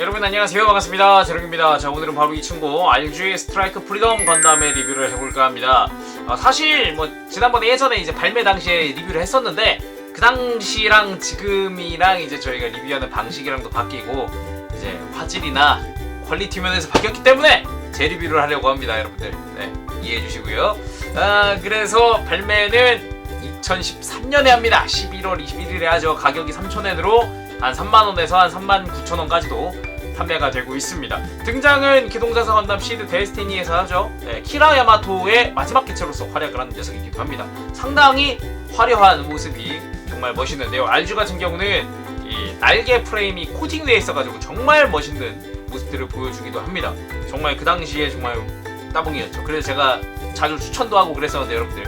여러분 안녕하세요, 반갑습니다. 제롱입니다. 자, 오늘은 바로 이 친구 RG 스트라이크 프리덤 건담의 리뷰를 해볼까 합니다. 사실 지난번에 예전에 이제 발매 당시에 리뷰를 했었는데 그 당시랑 지금이랑 이제 저희가 리뷰하는 방식이랑도 바뀌고 이제 화질이나 퀄리티 면에서 바뀌었기 때문에 재리뷰를 하려고 합니다, 여러분들. 네, 이해해 주시고요. 그래서 발매는 2013년에 합니다. 11월 21일에 하죠. 가격이 3,000엔으로 한 3만원에서 한 39,000원까지도 판매가 되고 있습니다. 등장은 기동자사 건담 시드 데스티니에서 하죠. 네, 키라 야마토의 마지막 개체로서 활약을 하는 녀석이기도 합니다. 상당히 화려한 모습이 정말 멋있는데요. RG 같은 경우는 이 날개 프레임이 코팅되어 있어가지고 정말 멋있는 모습들을 보여주기도 합니다. 정말 그 당시에 정말 따봉이었죠. 그래서 제가 자주 추천도 하고 그랬었는데 여러분들,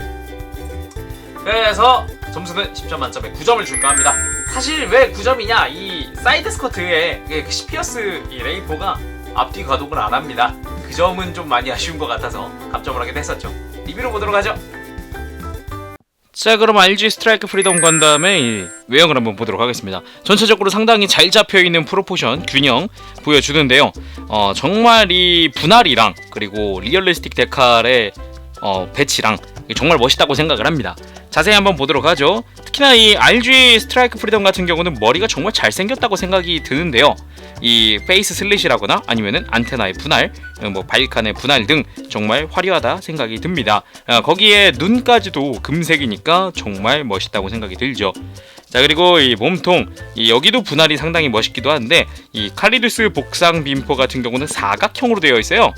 그래서 점수는 10점 만점에 9점을 줄까 합니다. 사실 왜 9점이냐, 이 사이드 스커트에 시피어스 이 레이포가 앞뒤 가동을 안 합니다. 그 점은 좀 많이 아쉬운 것 같아서 감점을 하게 됐었죠. 리뷰로 보도록 하죠. 자, 그럼 RG 스트라이크 프리덤 건담의 외형을 한번 보도록 하겠습니다. 전체적으로 상당히 잘 잡혀있는 프로포션, 균형 보여주는데요. 정말 이 분할이랑 그리고 리얼리스틱 데칼의 배치랑 정말 멋있다고 생각을 합니다. 자세히 한번 보도록 하죠. 특히나 이 RG 스트라이크 프리덤 같은 경우는 머리가 정말 잘생겼다고 생각이 드는데요. 이 페이스 슬릿이라거나 아니면은 안테나의 분할, 바이칸의 분할 등 정말 화려하다 생각이 듭니다. 거기에 눈까지도 금색이니까 정말 멋있다고 생각이 들죠. 자, 그리고 이 몸통, 여기도 분할이 상당히 멋있기도 한데 이 칼리두스 복상 빔포 같은 경우는 사각형으로 되어 있어요.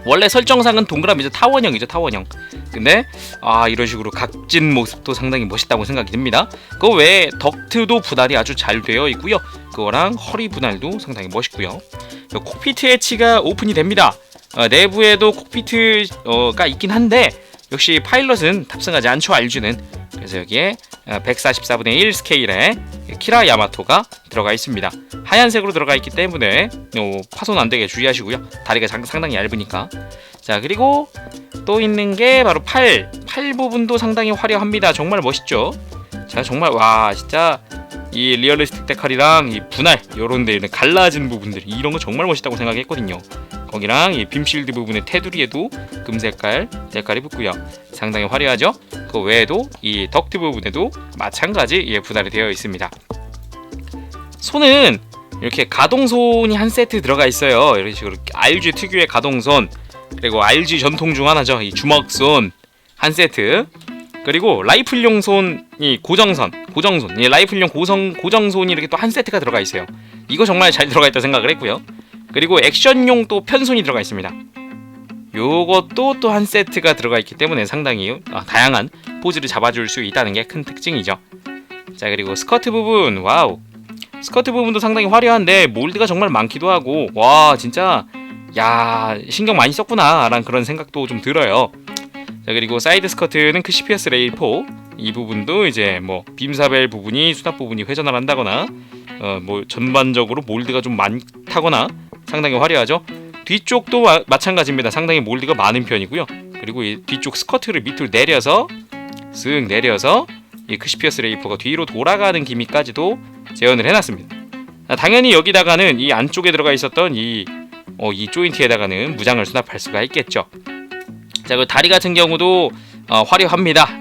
원래 설정상은 동그라미죠. 타원형이죠, 타원형. 근데 이런 식으로 각진 모습도 상당히 멋있다고 생각이 듭니다. 그 외에 덕트도 분할이 아주 잘 되어 있고요. 그거랑 허리 분할도 상당히 멋있고요. 콕피트 해치가 오픈이 됩니다. 내부에도 콕피트가 있긴 한데 역시 파일럿은 탑승하지 않죠, RG는. 그래서 여기에 144분의 1 스케일의 키라 야마토가 들어가 있습니다. 하얀색으로 들어가 있기 때문에 파손 안 되게 주의하시고요. 다리가 상당히 얇으니까. 자, 그리고 또 있는 게 바로 팔 부분도 상당히 화려합니다. 정말 멋있죠. 자, 정말 와, 진짜 이 리얼리스틱 데칼이랑 이 분할 요런 데 있는 갈라진 부분들, 이런 거 정말 멋있다고 생각했거든요. 거기랑 이 빔실드 부분의 테두리에도 금색깔 데칼이 붙고요. 상당히 화려하죠. 그 외에도 이 덕트 부분에도 마찬가지 분할이 되어 있습니다. 손은 이렇게 가동손이 한 세트 들어가 있어요. 이런 식으로 RG 특유의 가동손, 그리고 RG 전통 중 하나죠, 이 주먹손 한 세트, 그리고 라이플용 손이 고정손, 라이플용 고정손이 이렇게 또 한 세트가 들어가 있어요. 이거 정말 잘 들어가 있다 생각을 했고요. 그리고 액션용 또 편손이 들어가 있습니다. 요것도 또 한 세트가 들어가 있기 때문에 상당히 다양한 포즈를 잡아줄 수 있다는 게 큰 특징이죠. 자, 그리고 스커트 부분, 와우, 스커트 부분도 상당히 화려한데 몰드가 정말 많기도 하고, 와, 진짜 야, 신경 많이 썼구나 라는 그런 생각도 좀 들어요. 자, 그리고 사이드 스커트는 시피어스 레이포, 이 부분도 이제 빔사벨 부분이, 수납 부분이 회전을 한다거나 전반적으로 몰드가 좀 많다거나 상당히 화려하죠. 뒤쪽도 마찬가지입니다. 상당히 몰드가 많은 편이고요. 그리고 이 뒤쪽 스커트를 밑으로 내려서 쓱 내려서 이 시피어스 레이포가 뒤로 돌아가는 기미까지도 재현을 해놨습니다. 당연히 여기다가는 이 안쪽에 들어가 있었던 이 조인트에다가는 무장을 수납할 수가 있겠죠. 자, 그 다리 같은 경우도 화려합니다.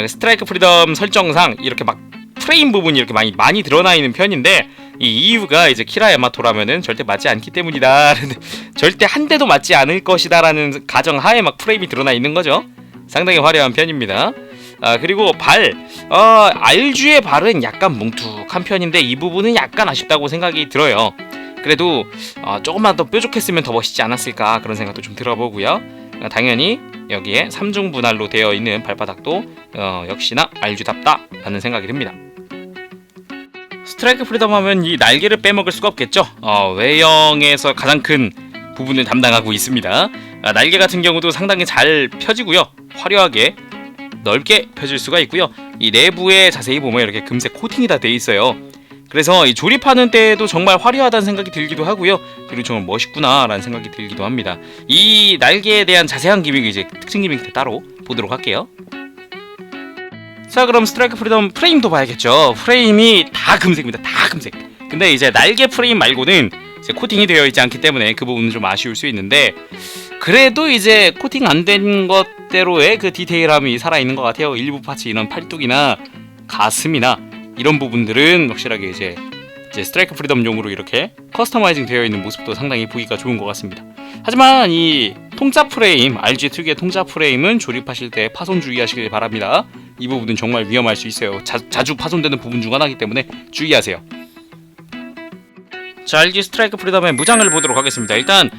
스트라이크 프리덤 설정상 이렇게 막 프레임 부분이 이렇게 많이 드러나 있는 편인데, 이 이유가 이제 키라 야마토라면은 절대 맞지 않기 때문이다. 절대 한 대도 맞지 않을 것이다라는 가정하에 막 프레임이 드러나 있는 거죠. 상당히 화려한 편입니다. 그리고 발, RG의 발은 약간 뭉툭한 편인데 이 부분은 약간 아쉽다고 생각이 들어요. 그래도 조금만 더 뾰족했으면 더 멋있지 않았을까, 그런 생각도 좀 들어보고요. 당연히 여기에 3중 분할로 되어 있는 발바닥도 역시나 RG답다 라는 생각이 듭니다. 스트라이크 프리덤 하면 이 날개를 빼먹을 수가 없겠죠. 외형에서 가장 큰 부분을 담당하고 있습니다. 날개 같은 경우도 상당히 잘 펴지고요. 화려하게 넓게 펴질 수가 있고요. 이 내부에 자세히 보면 이렇게 금색 코팅이 다 돼 있어요. 그래서 이 조립하는 때에도 정말 화려하다는 생각이 들기도 하고요. 그리고 정말 멋있구나 라는 생각이 들기도 합니다. 이 날개에 대한 자세한 기믹, 이제 특징 기믹 따로 보도록 할게요. 자, 그럼 스트라이크 프리덤 프레임도 봐야겠죠. 프레임이 다 금색입니다. 다 금색. 근데 이제 날개 프레임 말고는 이제 코팅이 되어 있지 않기 때문에 그 부분은 좀 아쉬울 수 있는데, 그래도 이제 코팅 안 된 것대로의 그 디테일함이 살아있는 것 같아요. 일부 파츠 이런 팔뚝이나 가슴이나 이런 부분들은 확실하게 이제 스트라이크 프리덤용으로 이렇게 커스터마이징 되어 있는 모습도 상당히 보기가 좋은 것 같습니다. 하지만 이 통짜 프레임, RG 특유의 통짜 프레임은 조립하실 때 파손 주의하시길 바랍니다. 이 부분은 정말 위험할 수 있어요. 자주 파손되는 부분 중 하나이기 때문에 주의하세요. 자, RG 스트라이크 프리덤의 무장을 보도록 하겠습니다. 일단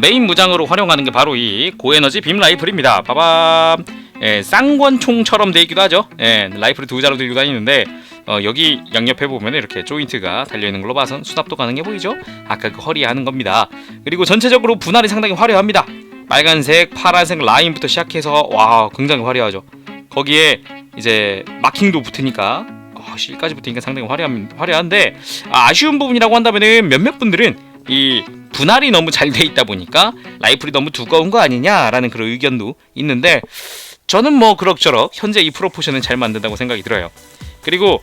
메인 무장으로 활용하는 게 바로 이 고에너지 빔 라이플입니다. 빠밤. 쌍권총처럼 되어 있기도 하죠. 라이플을 두 자로 들고 다니는데 여기 양옆에 보면 이렇게 조인트가 달려있는 걸로 봐선 수납도 가능해 보이죠? 아까 그 허리에 하는 겁니다. 그리고 전체적으로 분할이 상당히 화려합니다. 빨간색, 파란색 라인부터 시작해서 와, 굉장히 화려하죠. 거기에 이제 마킹도 붙으니까 실까지 붙으니까 상당히 화려한데, 아쉬운 부분이라고 한다면은 몇몇 분들은 이 분할이 너무 잘 돼 있다 보니까 라이플이 너무 두꺼운 거 아니냐라는 그런 의견도 있는데, 저는 뭐 그럭저럭 현재 이 프로포션은 잘 만든다고 생각이 들어요. 그리고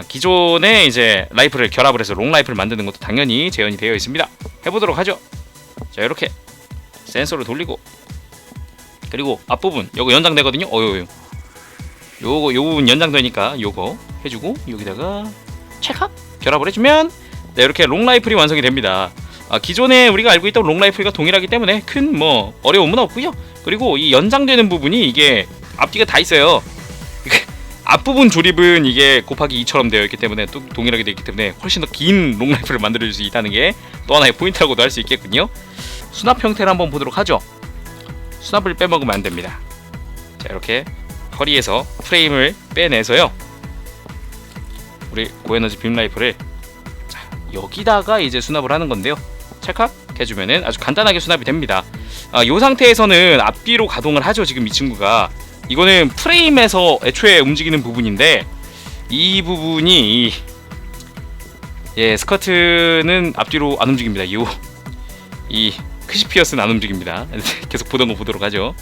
기존에 이제 라이플을 결합을 해서 롱 라이플을 만드는 것도 당연히 재현이 되어 있습니다. 해보도록 하죠. 자, 이렇게 센서를 돌리고, 그리고 앞부분 요거 연장되거든요. 요거 요 부분 연장되니까 요거 해주고, 여기다가 찰칵 결합을 해주면 이렇게 롱 라이플이 완성이 됩니다. 기존에 우리가 알고 있던 롱 라이플과 동일하기 때문에 큰 뭐 어려움은 없고요. 그리고 이 연장되는 부분이 이게 앞뒤가 다 있어요. 앞부분 조립은 이게 곱하기 2처럼 되어 있기 때문에 또 동일하게 되어 있기 때문에 훨씬 더 긴 롱 라이플을 만들어줄 수 있다는 게 또 하나의 포인트라고도 할 수 있겠군요. 수납 형태를 한번 보도록 하죠. 수납을 빼먹으면 안 됩니다. 자, 이렇게 허리에서 프레임을 빼내서요, 우리 고에너지 빔 라이플을 여기다가 이제 수납을 하는 건데요. 찰칵 해주면은 아주 간단하게 수납이 됩니다. 이 상태에서는 앞뒤로 가동을 하죠. 지금 이 친구가 이거는 프레임에서 애초에 움직이는 부분인데, 이 부분이 스커트는 앞뒤로 안 움직입니다. 이 크시피어스는 안 움직입니다. 계속 보던 거 보도록 하죠.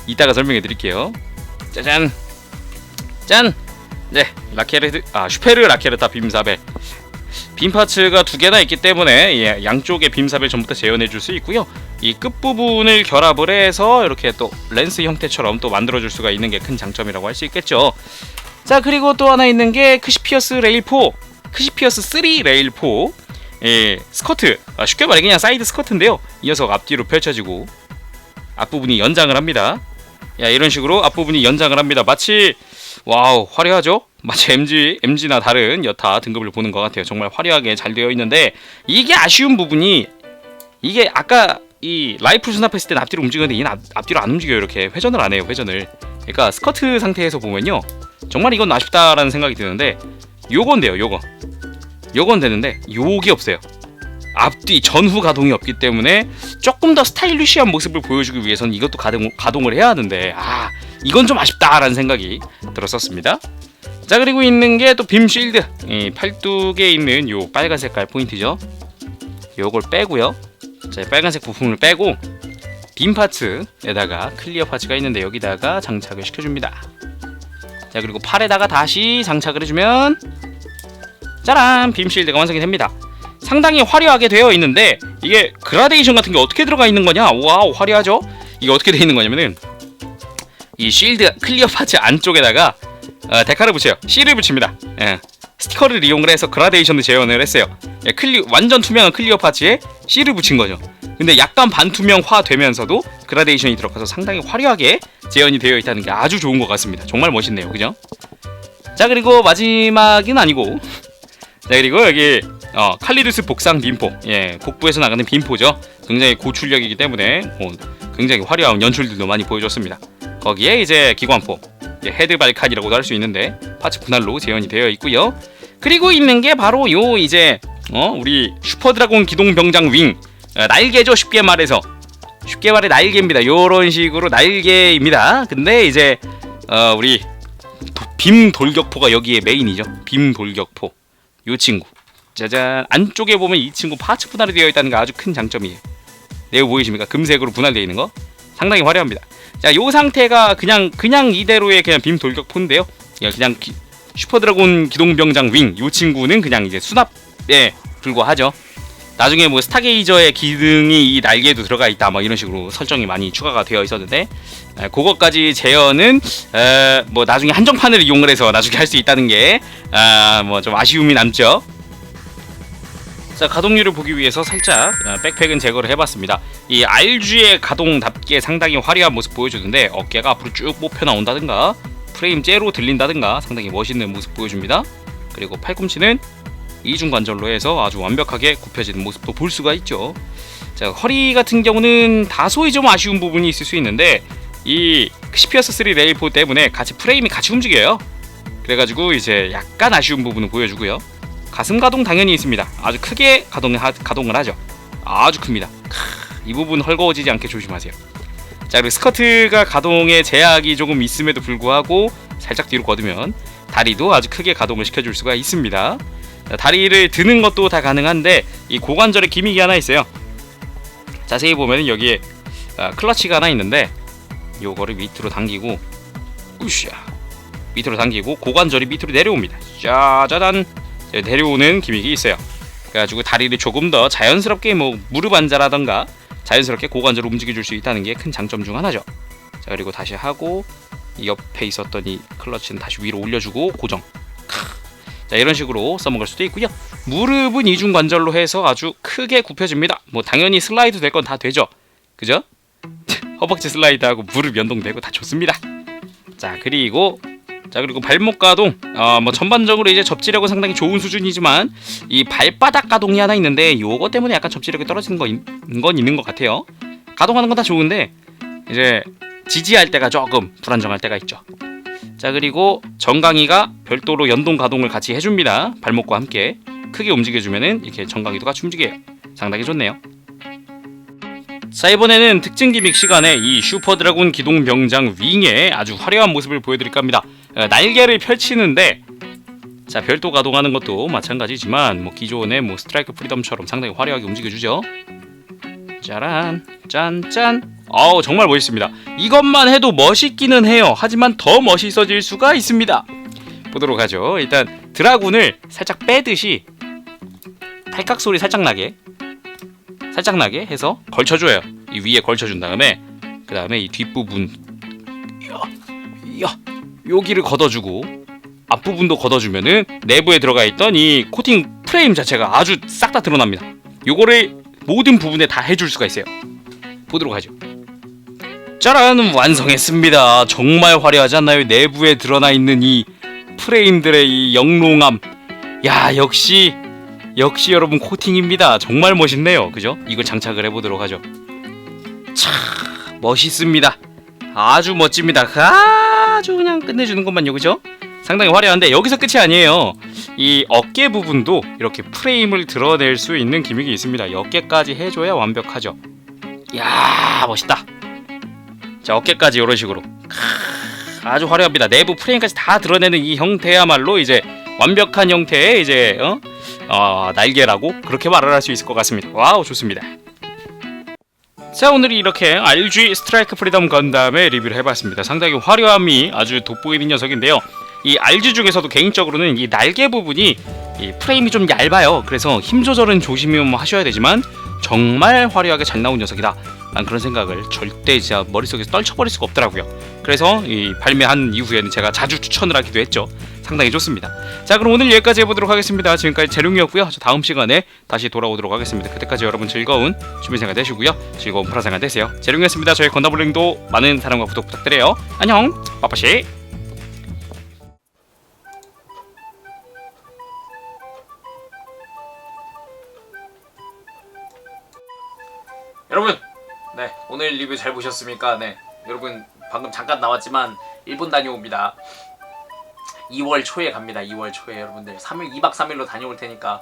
이따가 설명해 드릴게요. 짜잔, 짠. 네, 슈페르 라케르타 빔사벨. 빔 파츠가 두 개나 있기 때문에 양쪽의 빔사벨 전부 다 재현해 줄 수 있고요. 이 끝부분을 결합을 해서 이렇게 또 렌스 형태처럼 또 만들어 줄 수가 있는 게 큰 장점이라고 할 수 있겠죠. 자, 그리고 또 하나 있는 게 크시피어스 레일 4, 크시피어스 3 레일 4. 스커트, 쉽게 말해 그냥 사이드 스커트인데요. 이 녀석 앞뒤로 펼쳐지고 앞부분이 연장을 합니다. 이런 식으로 앞부분이 연장을 합니다. 마치 와우, 화려하죠? 마치 MG나 다른 여타 등급을 보는 것 같아요. 정말 화려하게 잘 되어 있는데, 이게 아쉬운 부분이, 이게 아까 이 라이플 수납했을 때는 앞뒤로 움직이는데 얘는 앞뒤로 안 움직여요. 이렇게 회전을 안 해요. 회전을. 그러니까 스커트 상태에서 보면요, 정말 이건 아쉽다라는 생각이 드는데, 요건데요. 요건 되는데 요게 없어요. 앞뒤 전후 가동이 없기 때문에 조금 더 스타일리시한 모습을 보여주기 위해서는 이것도 가동을 해야 하는데, 이건 좀 아쉽다라는 생각이 들었었습니다. 자, 그리고 있는 게 또 빔 실드, 이 팔뚝에 있는 요 빨간 색깔 포인트죠. 요걸 빼고요. 자, 빨간색 부품을 빼고 빔 파츠에다가 클리어 파츠가 있는데 여기다가 장착을 시켜줍니다. 자, 그리고 팔에다가 다시 장착을 해주면 짜란! 빔 실드가 완성이 됩니다. 상당히 화려하게 되어 있는데, 이게 그라데이션 같은 게 어떻게 들어가 있는 거냐? 와우, 화려하죠? 이게 어떻게 되어 있는 거냐면은, 이 실드 클리어 파츠 안쪽에다가 데카를 붙여요. C를 붙입니다. 스티커를 이용을 해서 그라데이션을 재현을 했어요. 완전 투명한 클리어 파츠에 C를 붙인 거죠. 근데 약간 반투명화 되면서도 그라데이션이 들어가서 상당히 화려하게 재현이 되어 있다는 게 아주 좋은 것 같습니다. 정말 멋있네요. 그죠? 자, 그리고 마지막은 아니고, 자, 그리고 여기 칼리두스 복상 빔포, 곡부에서 나가는 빔포죠. 굉장히 고출력이기 때문에 굉장히 화려한 연출들도 많이 보여줬습니다. 거기에 이제 기관포, 헤드 발칸이라고도 할 수 있는데 파츠 분할로 재현이 되어 있고요. 그리고 있는 게 바로 요 이제 우리 슈퍼드라곤 기동병장 윙, 날개죠. 쉽게 말해 날개입니다. 요런 식으로 날개입니다. 근데 이제 우리 빔 돌격포가 여기에 메인이죠. 빔 돌격포, 요 친구, 짜잔. 안쪽에 보면 이 친구 파츠 분할이 되어 있다는 게 아주 큰 장점이에요. 네, 보이십니까? 금색으로 분할되어 있는 거 상당히 화려합니다. 자, 요 상태가 그냥 이대로의 그냥 빔 돌격포인데요. 그냥 슈퍼드라곤 기동병장 윙, 요 친구는 그냥 이제 수납 불과하죠. 나중에 뭐 스타게이저의 기능이 이 날개에도 들어가 있다 뭐 이런 식으로 설정이 많이 추가가 되어 있었는데 그것까지 제어는 뭐 나중에 한정판을 이용을 해서 나중에 할 수 있다는 게 뭐 좀 아쉬움이 남죠. 자, 가동률을 보기 위해서 살짝 백팩은 제거를 해봤습니다. 이 RG의 가동답게 상당히 화려한 모습 보여주는데 어깨가 앞으로 쭉 뽑혀 나온다든가 프레임 째로 들린다든가 상당히 멋있는 모습 보여줍니다. 그리고 팔꿈치는 이중 관절로 해서 아주 완벽하게 굽혀지는 모습도 볼 수가 있죠. 자, 허리 같은 경우는 다소의 좀 아쉬운 부분이 있을 수 있는데 이 시피어스 3 레일4 때문에 같이 프레임이 같이 움직여요. 그래가지고 이제 약간 아쉬운 부분을 보여주고요. 가슴 가동 당연히 있습니다. 아주 크게 가동을 하죠. 아주 큽니다. 이 부분 헐거워지지 않게 조심하세요. 자, 그리고 스커트가 가동에 제약이 조금 있음에도 불구하고 살짝 뒤로 걷으면 다리도 아주 크게 가동을 시켜줄 수가 있습니다. 자, 다리를 드는 것도 다 가능한데 이 고관절에 기믹이 하나 있어요. 자세히 보면 여기에 클러치가 하나 있는데 요거를 밑으로 당기고 우샤 밑으로 당기고 고관절이 밑으로 내려옵니다. 짜자잔 내려오는 기믹이 있어요. 그래가지고 다리를 조금 더 자연스럽게 뭐 무릎 앉아라던가 자연스럽게 고관절을 움직여줄 수 있다는 게 큰 장점 중 하나죠. 자, 그리고 다시 하고 이 옆에 있었던 이 클러치는 다시 위로 올려주고 고정. 자, 이런 식으로 써먹을 수도 있고요. 무릎은 이중 관절로 해서 아주 크게 굽혀집니다. 뭐 당연히 슬라이드 될 건 다 되죠. 그죠? 허벅지 슬라이드하고 무릎 연동되고 다 좋습니다. 자, 그리고 발목 가동. 뭐 전반적으로 이제 접지력은 상당히 좋은 수준이지만 이 발바닥 가동이 하나 있는데 요거 때문에 약간 접지력이 떨어지는 건 있는 것 같아요. 가동하는 건 다 좋은데 이제 지지할 때가 조금 불안정할 때가 있죠. 자, 그리고 정강이가 별도로 연동 가동을 같이 해줍니다. 발목과 함께 크게 움직여주면은 이렇게 정강이도 같이 움직여요. 상당히 좋네요. 자, 이번에는 특징 기믹 시간에 이 슈퍼드래곤 기동 병장 윙의 아주 화려한 모습을 보여드릴까 합니다. 날개를 펼치는데 자, 별도 가동하는 것도 마찬가지지만 뭐 기존의 뭐 스트라이크 프리덤처럼 상당히 화려하게 움직여주죠. 짜란 짠짠. 정말 멋있습니다. 이것만 해도 멋있기는 해요. 하지만 더 멋있어질 수가 있습니다. 보도록 하죠. 일단 드라군을 살짝 빼듯이 탈깍 소리 살짝 나게 해서 걸쳐줘요. 이 위에 걸쳐준 다음에 그 다음에 이 뒷부분 여기를 걷어주고 앞부분도 걷어주면은 내부에 들어가 있던 이 코팅 프레임 자체가 아주 싹 다 드러납니다. 요거를 모든 부분에 다 해줄 수가 있어요. 보도록 하죠. 짜란, 완성했습니다. 정말 화려하지 않나요? 내부에 드러나 있는 이 프레임들의 이 영롱함. 야, 역시 여러분 코팅입니다. 정말 멋있네요. 그죠? 이걸 장착을 해보도록 하죠. 차, 멋있습니다. 아주 멋집니다. 아주 그냥 끝내주는 것만요. 그죠? 상당히 화려한데 여기서 끝이 아니에요. 이 어깨 부분도 이렇게 프레임을 드러낼 수 있는 기믹이 있습니다. 이 어깨까지 해줘야 완벽하죠. 이야, 멋있다. 자, 어깨까지 이런 식으로 아주 화려합니다. 내부 프레임까지 다 드러내는 이 형태야말로 이제 완벽한 형태의 이제 날개라고 그렇게 말을 할 수 있을 것 같습니다. 와우, 좋습니다. 자, 오늘 이렇게 RG 스트라이크 프리덤 건담의 리뷰를 해봤습니다. 상당히 화려함이 아주 돋보이는 녀석인데요. 이 RG 중에서도 개인적으로는 이 날개 부분이 이 프레임이 좀 얇아요. 그래서 힘 조절은 조심히 하셔야 되지만 정말 화려하게 잘 나온 녀석이다. 난 그런 생각을 절대 진짜 머릿속에서 떨쳐버릴 수가 없더라고요. 그래서 이 발매한 이후에는 제가 자주 추천을 하기도 했죠. 상당히 좋습니다. 자, 그럼 오늘 여기까지 해보도록 하겠습니다. 지금까지 재룡이었고요. 저 다음 시간에 다시 돌아오도록 하겠습니다. 그때까지 여러분 즐거운 취미생활 되시고요. 즐거운 프라생활 되세요. 재룡이었습니다. 저희 건담블링도 많은 사랑과 구독 부탁드려요. 안녕, 빠빠시. 여러분, 네, 오늘 리뷰 잘 보셨습니까? 네, 여러분 방금 잠깐 나왔지만 일본 다녀옵니다. 2월 초에 갑니다. 2월 초에 여러분들 2박 3일로 다녀올 테니까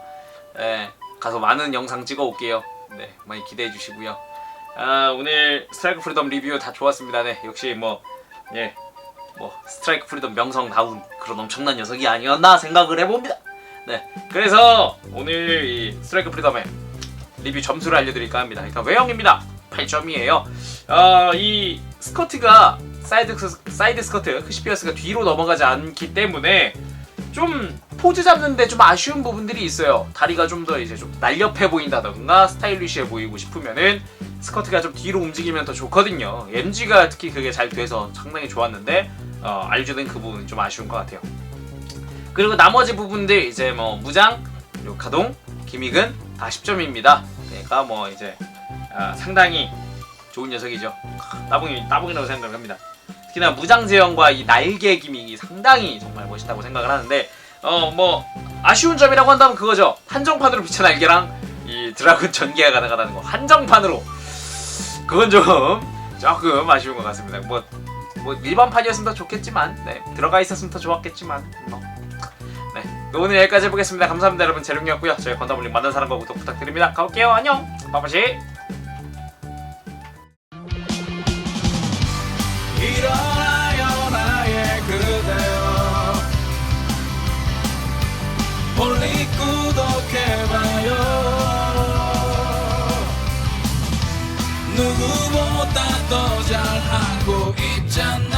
가서 많은 영상 찍어 올게요. 네, 많이 기대해 주시고요. 오늘 스트라이크 프리덤 리뷰 다 좋았습니다. 네, 역시 뭐 스트라이크 프리덤 명성다운 그런 엄청난 녀석이 아니었나 생각을 해봅니다. 네, 그래서 오늘 이 스트라이크 프리덤의 리뷰 점수를 알려드릴까 합니다. 일단 외형입니다. 8점이에요. 이 스커트가 사이드 스커트 크시피어스가 뒤로 넘어가지 않기 때문에 좀 포즈 잡는데 좀 아쉬운 부분들이 있어요. 다리가 좀 더 이제 좀 날렵해 보인다던가 스타일리시해 보이고 싶으면은 스커트가 좀 뒤로 움직이면 더 좋거든요. MG가 특히 그게 잘 돼서 상당히 좋았는데 RG는 그 부분이 좀 아쉬운 것 같아요. 그리고 나머지 부분들 이제 뭐 무장, 그리고 가동, 김익은 다 10점입니다. 그러니까 뭐 이제 상당히 좋은 녀석이죠. 따봉이라고 생각을 합니다. 특히나 무장 제형과 이 날개 기믹이 상당히 정말 멋있다고 생각을 하는데 뭐 아쉬운 점이라고 한다면 그거죠. 한정판으로 비친 날개랑 이 드라군 전개가 가능하다는 거. 한정판으로 그건 좀 조금 아쉬운 것 같습니다. 뭐 일반판이었으면 더 좋겠지만 네, 들어가 있었으면 더 좋았겠지만 네, 오늘 여기까지 해보겠습니다. 감사합니다 여러분. 재룡이었고요. 저희 건담올림 만난 사람과 구독 부탁드립니다. 가볼게요. 안녕. 빠빠시. 일어나요 나의 그대여 멀리 구독해봐요 누구보다 더 잘하고 있잖아